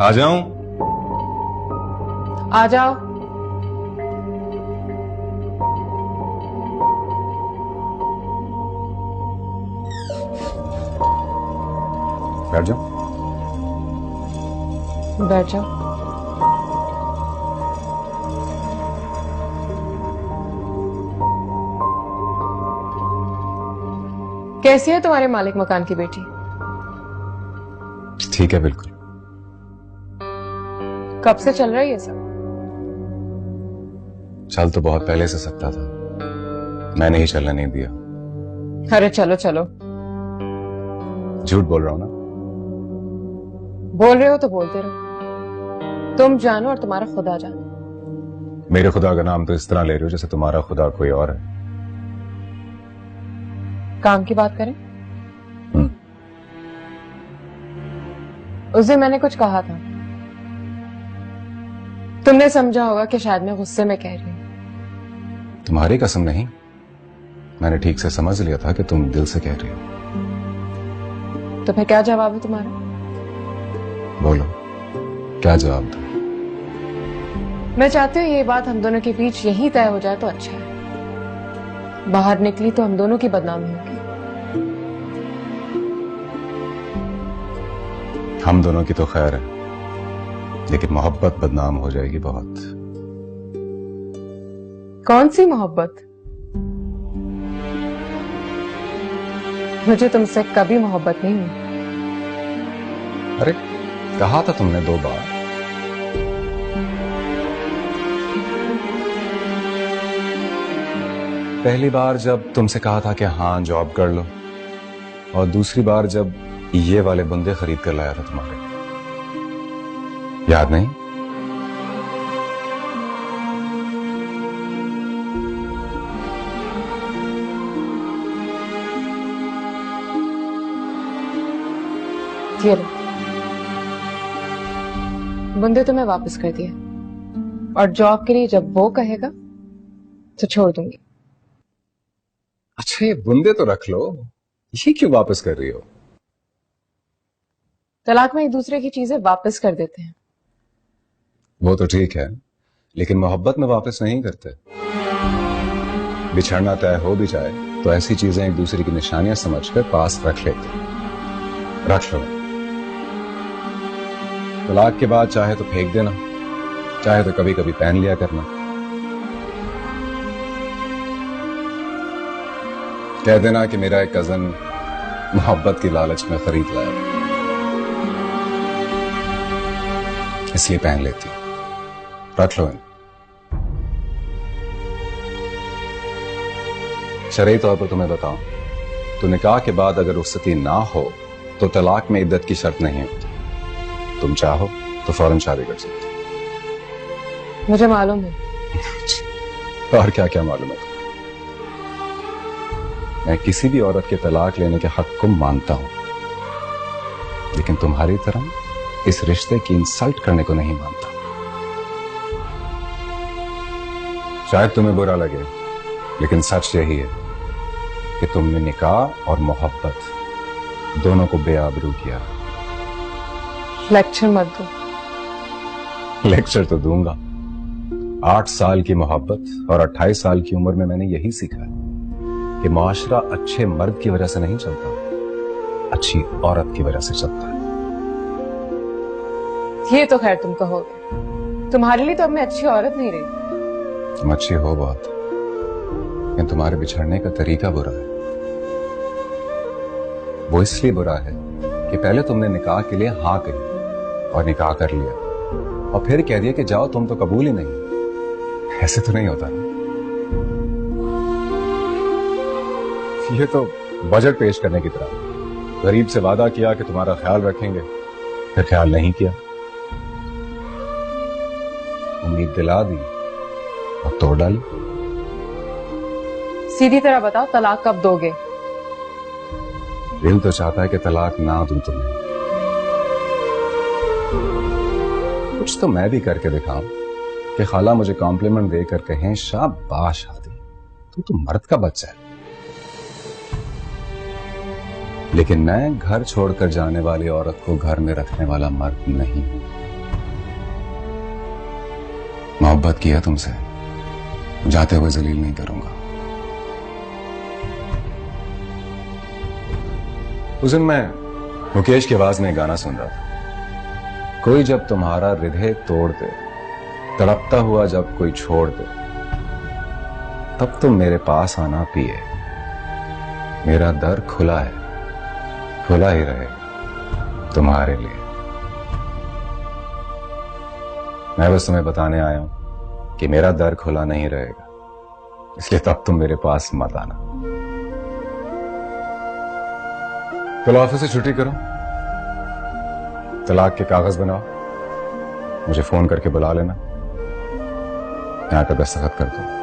आ जाऊं? आ जाओ। बैठ जाओ। बैठ जाओ। कैसी है तुम्हारे मालिक मकान की बेटी? ठीक है, बिल्कुल। कब से चल रहा है ये सब? चल तो बहुत पहले से सकता था, मैंने ही चलने नहीं दिया। अरे चलो चलो। झूठ बोल रहा हूं ना? बोल रहे हो तो बोलते रहो। तुम जानो और तुम्हारा खुदा जाने। मेरे खुदा का नाम तो इस तरह ले रहे हो जैसे तुम्हारा खुदा कोई और है। काम की बात करें? उस दिन मैंने कुछ कहा था, तुमने समझा होगा कि शायद मैं गुस्से में कह रही हूं। तुम्हारी कसम नहीं, मैंने ठीक से समझ लिया था कि तुम दिल से कह रही हो। तो फिर क्या जवाब है तुम्हारा? बोलो, क्या जवाब दो? मैं चाहती हूँ ये बात हम दोनों के बीच यही तय हो जाए तो अच्छा है। बाहर निकली तो हम दोनों की बदनामी होगी। हम दोनों की तो खैर है, लेकिन मोहब्बत बदनाम हो जाएगी बहुत। कौन सी मोहब्बत? मुझे तुमसे कभी मोहब्बत नहीं हुई। अरे कहा था तुमने 2 बार। पहली बार जब तुमसे कहा था कि हाँ जॉब कर लो, और दूसरी बार जब ये वाले बंदे खरीद कर लाया था तुम्हारे, याद नहीं? ये लो, बंदे तो मैं वापस कर दिए, और जॉब के लिए जब वो कहेगा तो छोड़ दूंगी। अच्छा, ये बंदे तो रख लो, ये क्यों वापस कर रही हो? तलाक में एक दूसरे की चीजें वापस कर देते हैं। वो तो ठीक है, लेकिन मोहब्बत में वापस नहीं करते। बिछड़ना तय हो भी जाए तो ऐसी चीजें एक दूसरे की निशानियां समझकर पास रख लेते। रख लो। तलाक के बाद चाहे तो फेंक देना, चाहे तो कभी कभी पहन लिया करना। कह देना कि मेरा एक कजन मोहब्बत की लालच में खरीद लाया, इसलिए पहन लेती हूं। रख लो। शरई तौर पर तुम्हें बताऊं तो निकाह के बाद अगर रुखसती ना हो तो तलाक में इद्दत की शर्त नहीं होती। तुम चाहो तो फौरन शादी कर सकते हो। मुझे मालूम है। और क्या क्या मालूम है? मैं किसी भी औरत के तलाक लेने के हक को मानता हूं, लेकिन तुम्हारी तरह इस रिश्ते की इंसल्ट करने को नहीं मानता। शायद तुम्हें बुरा लगे, लेकिन सच यही है कि तुमने निकाह और मोहब्बत दोनों को बेआबरू किया। लेक्चर मत दो। लेक्चर तो दूंगा। 8 साल की मोहब्बत और 28 साल की उम्र में मैंने यही सीखा है कि मुआशरा अच्छे मर्द की वजह से नहीं चलता, अच्छी औरत की वजह से चलता है। ये तो खैर तुम कहोगे, तुम्हारे लिए तो अब मैं अच्छी औरत नहीं रही। तुम अच्छी हो बहुत, लेकिन तुम्हारे बिछड़ने का तरीका बुरा है। वो इसलिए बुरा है कि पहले तुमने निकाह के लिए हाँ कही और निकाह कर लिया, और फिर कह दिया कि जाओ तुम तो कबूल ही नहीं। ऐसे तो नहीं होता ना। ये तो बजट पेश करने की तरह, गरीब से वादा किया कि तुम्हारा ख्याल रखेंगे, फिर ख्याल नहीं किया, उम्मीद दिला दी और तोड़ डाली। सीधी तरह बताओ, तलाक कब दोगे? दिल तो चाहता है कि तलाक ना दूं तुम्हें। कुछ तो मैं भी करके दिखाऊं कि खाला मुझे कॉम्प्लीमेंट देकर कहें शाबाश आदि, तू मर्द का बच्चा है। लेकिन मैं घर छोड़कर जाने वाली औरत को घर में रखने वाला मर्द नहीं हूं। मोहब्बत किया तुमसे, जाते हुए जलील नहीं करूंगा। उस दिन मैं मुकेश की आवाज में एक गाना सुन रहा था। कोई जब तुम्हारा हृदय तोड़ दे, तड़पता हुआ जब कोई छोड़ दे, तब तुम मेरे पास आना पिए। मेरा दर खुला है, खुला ही रहेगा तुम्हारे लिए। मैं बस तुम्हें बताने आया हूं कि मेरा दर खुला नहीं रहेगा, इसलिए तब तुम मेरे पास मत आना। कल ऑफिस से छुट्टी करो, तलाक के कागज बनाओ, मुझे फोन करके बुला लेना, यहां का दस्तखत कर दो।